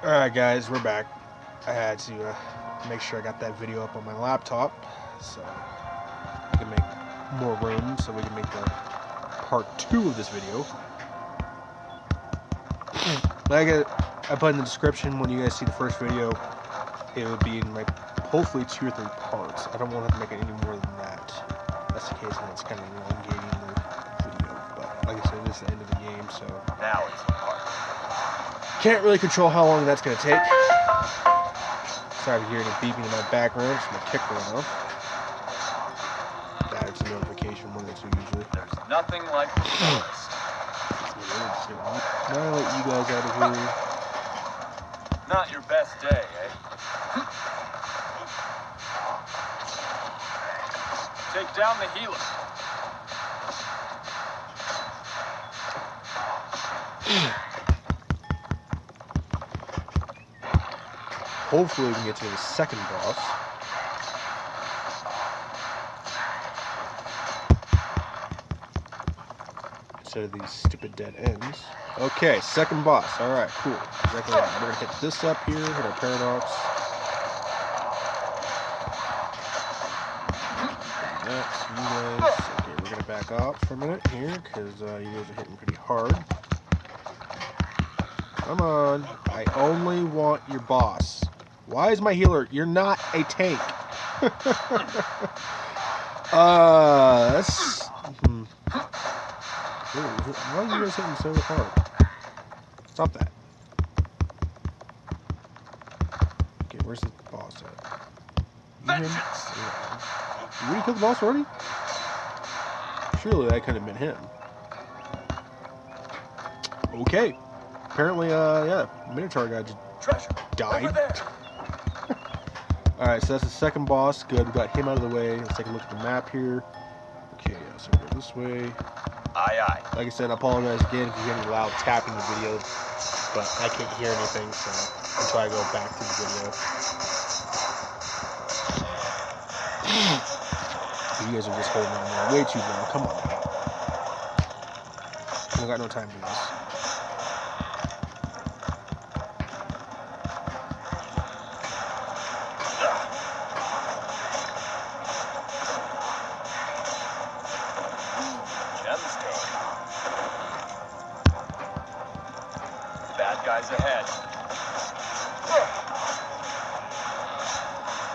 Alright guys, we're back. I had to make sure I got that video up on my laptop so I can make more room so we can make the part 2 of this video. I put in the description when you guys see the first video, it would be in like hopefully 2 or 3 parts. I don't want to make it any more than that. That's the case, and it's kind of elongating the video. But like I said, this is the end of the game, so now it's the part. Can't really control how long that's going to take. Sorry if you're hearing a beeping in my background. It's my kick going off. That's a notification, one or two usually. There's nothing like the forest. Now I let you guys out of here. Not your best day, eh? Take down the healer. Hopefully we can get to the second boss. Instead of these stupid dead ends. Okay, second boss. Alright, cool. Exactly right. We're going to hit this up here, hit our paradox. Next, you guys. Okay, we're going to back off for a minute here, because you guys are hitting pretty hard. Come on. I only want your boss. Why is my healer? You're not a tank. That's... Why are you guys hitting so hard? Stop that. Okay, where's the boss at? You him? Yeah. You already killed the boss already? Surely that couldn't have been him. Okay. Apparently, yeah, Minotaur guy just died. Alright, so that's the second boss. Good, we got him out of the way. Let's take a look at the map here. Okay, yeah, so we go this way. Aye, aye. Like I said, I apologize again if you hear any loud tapping in the video, but I can't hear anything, so until I go back to the video. You guys are just holding on there way too long. Come on now. I got no time for this. Bad guys ahead.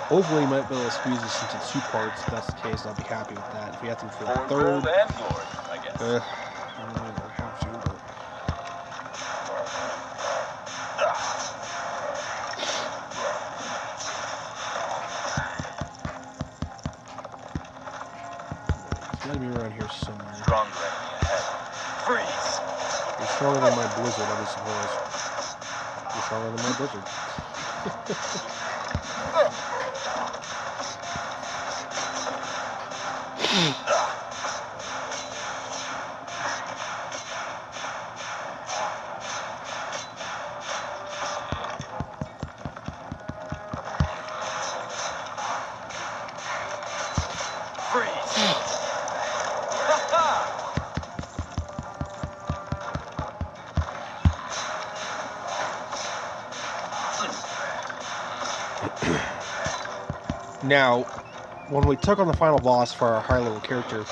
Hopefully, you might be able to squeeze this into 2 parts. If that's the case, I'll be happy with that. If we have to for the third, gold and glory, I guess. I don't really have to, but it's gotta be around here somewhere. Stronger enemy ahead. Freeze! You're stronger than my blizzard, I suppose. You're stronger than my blizzard. Now, when we took on the final boss for our high level character,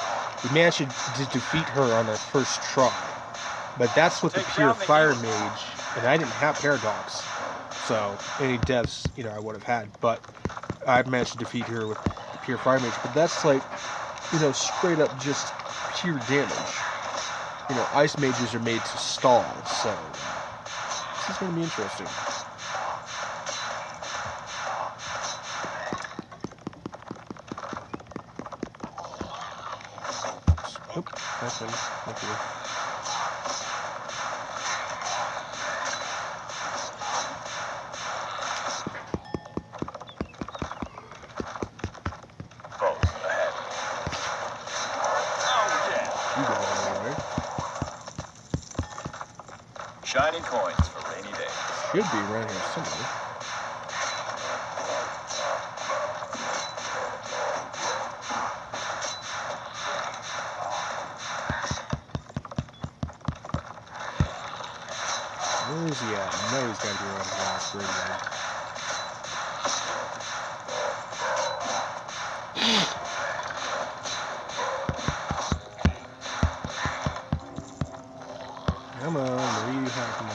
we managed to defeat her on our first try. But that's with the pure fire mage, and I didn't have paradox. So, any deaths, you know, I would have had. But I managed to defeat her with the pure fire mage. But that's like, you know, straight up just pure damage. You know, ice mages are made to stall, so this is going to be interesting. Oop, that's one. Thank you. Both ahead. Oh, yeah. You got it all right. Shiny coins for rainy days. Should be around here somewhere. Where Where's he at? I know he's got to be around here on this graveyard. Come on, where are you hiding?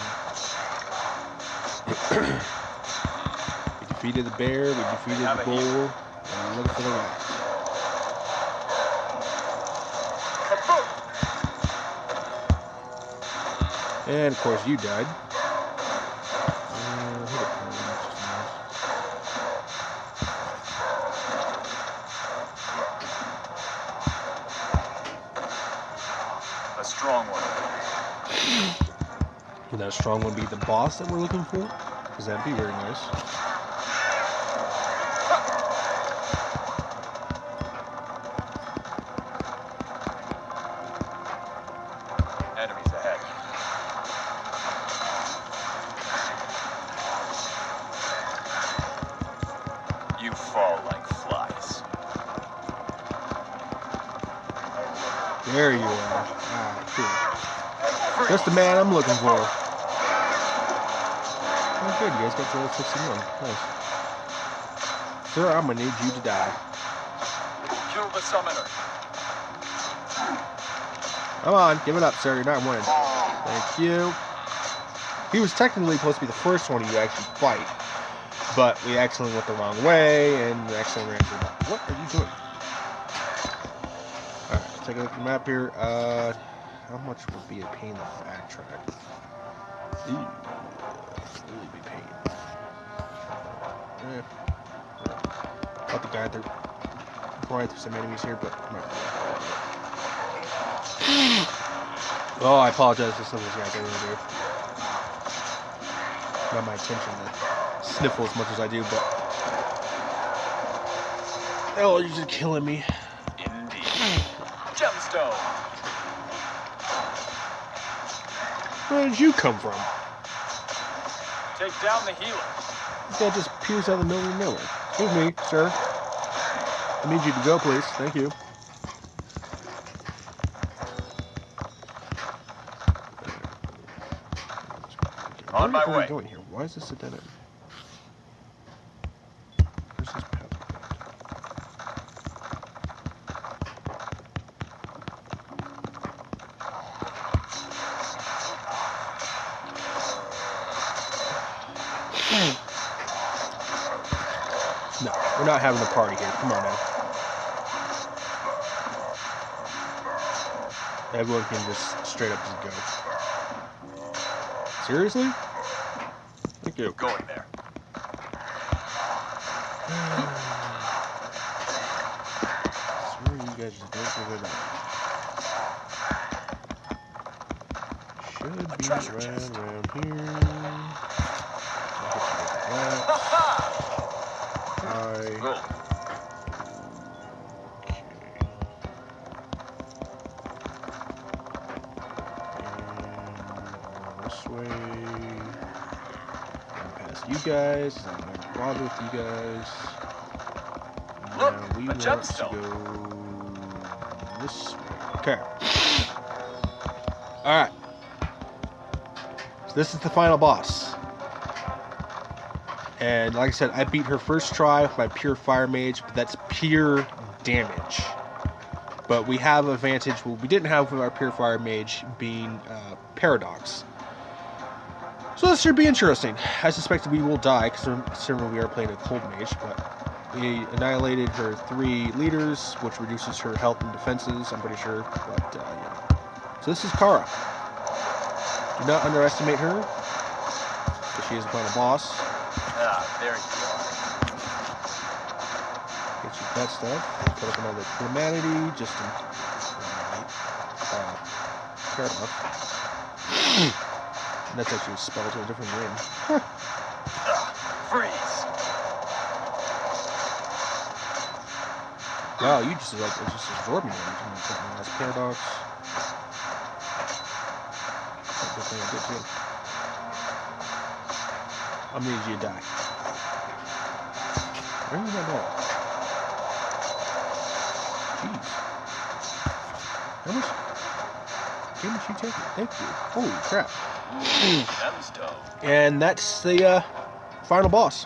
We defeated the bear, we defeated the bull, and look for the rat. And of course you died. A strong one. Would that strong one be the boss that we're looking for? Because that'd be very nice. Enemies ahead. You fall like flies. There you are. Ah, cool. Just the man I'm looking for. Oh, good. You guys got to level 61. Nice. Sir, I'm gonna need you to die. Kill the summoner. Come on, give it up, sir. You're not winning. Thank you. He was technically supposed to be the first one you actually fight, but we accidentally went the wrong way and accidentally ran through. What are you doing? Alright, take a look at the map here. How much would be a pain in the backtrack? Ooh, really be pain. I'll have to guide through. Probably through some enemies here, but oh, I apologize for some of these guys. I really do. Not my intention to sniffle as much as I do, but oh, you're just killing me. Indeed. Gemstone. Where did you come from? Take down the healer. This guy just peers out of the middle of nowhere. Excuse me, sir. I need you to go, please. Thank you. On my Where are we way. going here? Why is this a dead end? Where's this path? No, we're not having a party here. Come on now. Everyone can just straight up just go. Seriously? Thank you. Going there. Swear you guys just don't give it up. Should be treasure chest. around here. Go. This way. And past you guys. I'm not gonna bother with you guys. Look, Now we a want to gemstone. go this way. Okay. Alright. So this is the final boss. And like I said, I beat her first try with my pure fire mage, but that's pure damage. But we have an advantage what we didn't have with our pure fire mage being paradox. So this should be interesting. I suspect we will die because considering we are playing a cold mage, but we annihilated her 3 leaders, which reduces her health and defenses, I'm pretty sure. But yeah. So this is Kara. Do not underestimate her, because she is the final boss. Ah, there you Get you that stuff. Put up another humanity, just in paradox. That's actually spelled to a different name. are. Freeze. Wow, you just like just absorb me every time you put me as paradox. That's a good thing I did too. I'm gonna need you to die. Where are you at? Jeez. How much? game that you take? Thank you. Holy crap. Them's dope. And that's the final boss.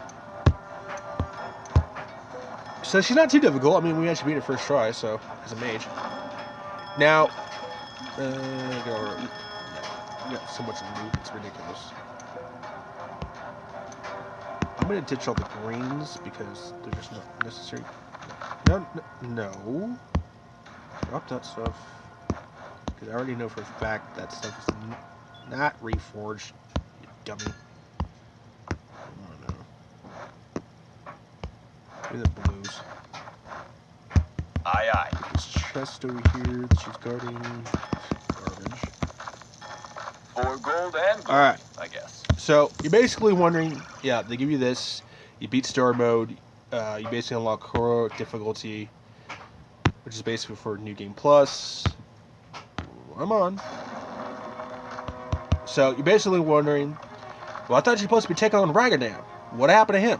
So she's not too difficult. I mean, we actually beat her first try, so as a mage. Now, we got so much loot, it's ridiculous. I'm gonna ditch all the greens because they're just not necessary. No. Drop that stuff. Because I already know for a fact that stuff is not reforged, you dummy. Oh no. Give me the blues. Aye, aye. This chest over here that she's guarding. Garbage. 4 gold and gold, Alright. I guess. So, you're basically wondering, yeah, they give you this, you beat story mode, you basically unlock heroic difficulty, which is basically for New Game Plus. I'm on. So, you're basically wondering, well, I thought you were supposed to be taking on Ragadan. What happened to him?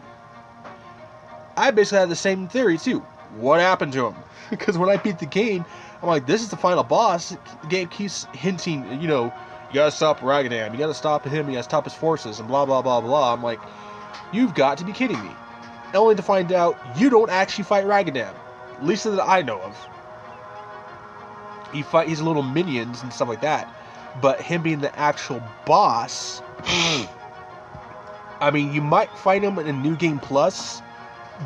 I basically had the same theory, too. What happened to him? Because when I beat the game, I'm like, this is the final boss. The game keeps hinting, you know, you gotta stop Ragadan, you gotta stop him, you gotta stop his forces, and blah, blah, blah, blah. I'm like, you've got to be kidding me. Only to find out you don't actually fight Ragadan. At least that I know of. You fight his little minions and stuff like that. But him being the actual boss, I mean, you might fight him in a New Game Plus,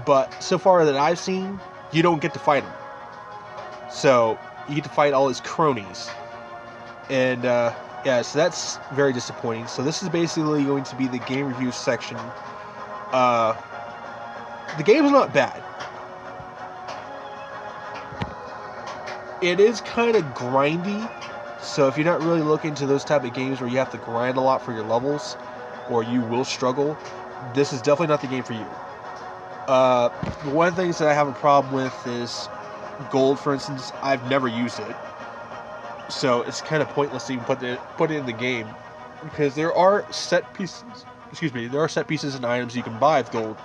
but so far that I've seen, you don't get to fight him. So, you get to fight all his cronies. And, yeah, so that's very disappointing. So this is basically going to be the game review section. The game is not bad. It is kind of grindy. So if you're not really looking to those type of games where you have to grind a lot for your levels, or you will struggle, this is definitely not the game for you. One of the things that I have a problem with is gold, for instance. I've never used it. So it's kind of pointless to even put it in the game, because there are set pieces. There are set pieces and items you can buy with gold.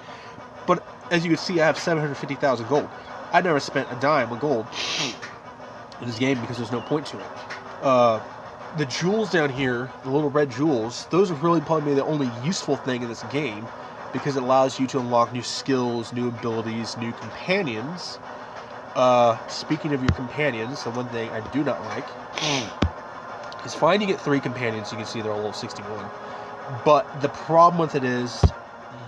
But as you can see, I have 750,000 gold. I never spent a dime with gold in this game because there's no point to it. The jewels down here, the little red jewels, those are really probably the only useful thing in this game, because it allows you to unlock new skills, new abilities, new companions. Speaking of your companions, the one thing I do not like is fine, you get 3 companions. You can see they're all level 61. But the problem with it is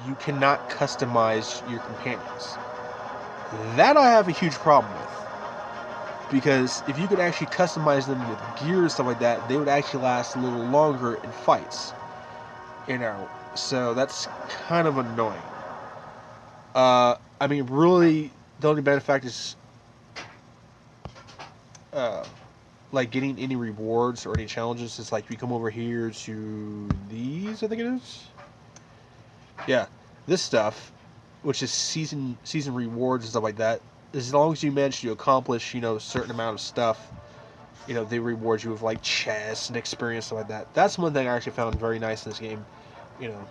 you cannot customize your companions. That I have a huge problem with. Because if you could actually customize them with gear and stuff like that, they would actually last a little longer in fights. You know, so that's kind of annoying. I mean, really, the only benefit is like getting any rewards or any challenges. Is like you come over here to these, I think it is. Yeah, this stuff, which is season rewards and stuff like that. As long as you manage to accomplish, you know, a certain amount of stuff, you know, they reward you with like chests and experience, stuff like that. That's one thing I actually found very nice in this game. You know,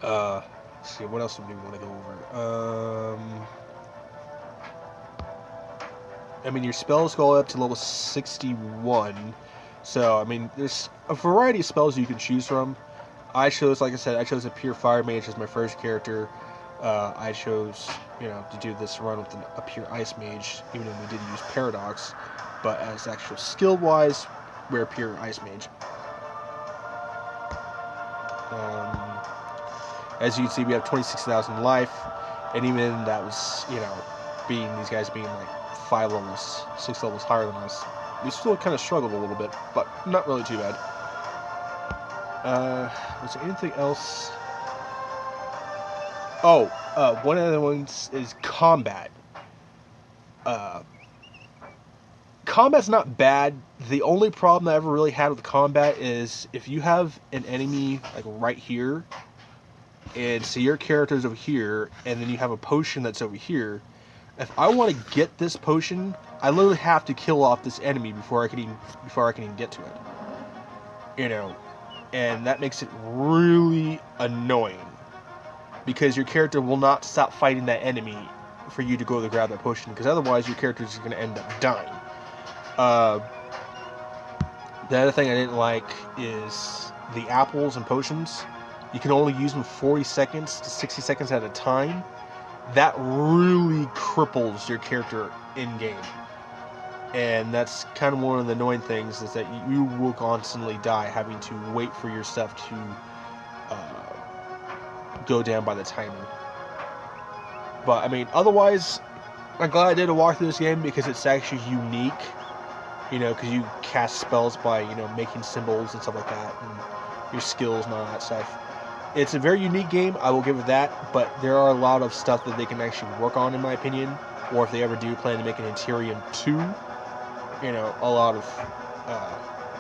let's see, what else do we want to go over? I mean, your spells go up to level 61. So, I mean, there's a variety of spells you can choose from. I chose, like I said, I chose a pure fire mage as my first character. I chose, you know, to do this run with a pure ice mage, even though we did use paradox. But as actual skill-wise, we're a pure ice mage. As you can see, we have 26,000 life, and even that was, you know, these guys being like 6 levels higher than us, we still kind of struggled a little bit, but not really too bad. Was there anything else? Oh, one of the ones is combat. Combat's not bad. The only problem I ever really had with combat is if you have an enemy like right here, and so your character's over here, and then you have a potion that's over here. If I want to get this potion, I literally have to kill off this enemy before I can even get to it. You know, and that makes it really annoying, because your character will not stop fighting that enemy for you to go to grab that potion, because otherwise your character is going to end up dying. The other thing I didn't like is the apples and potions. You can only use them 40 seconds to 60 seconds at a time. That really cripples your character in-game. And that's kind of one of the annoying things, is that you will constantly die having to wait for your stuff to go down by the timing. But, I mean, otherwise, I'm glad I did a walkthrough this game because it's actually unique. You know, because you cast spells by, you know, making symbols and stuff like that, and your skills and all that stuff. It's a very unique game, I will give it that, but there are a lot of stuff that they can actually work on, in my opinion, or if they ever do plan to make an Eternium 2, you know, a lot of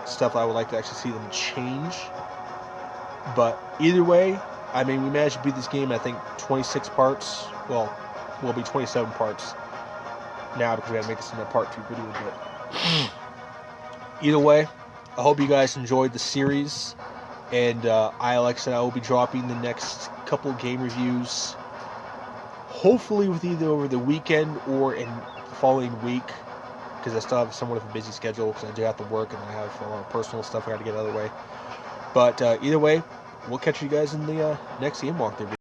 stuff I would like to actually see them change. But either way, I mean, we managed to beat this game, I think, 26 parts. Well, will be 27 parts now because we had to make this into a part 2 video, but either way, I hope you guys enjoyed the series, and like I said, I will be dropping the next couple game reviews, hopefully with either over the weekend or in the following week, because I still have somewhat of a busy schedule, because I do have to work, and I have a lot of personal stuff I got to get out of the way. But either way, we'll catch you guys in the next game walkthrough video.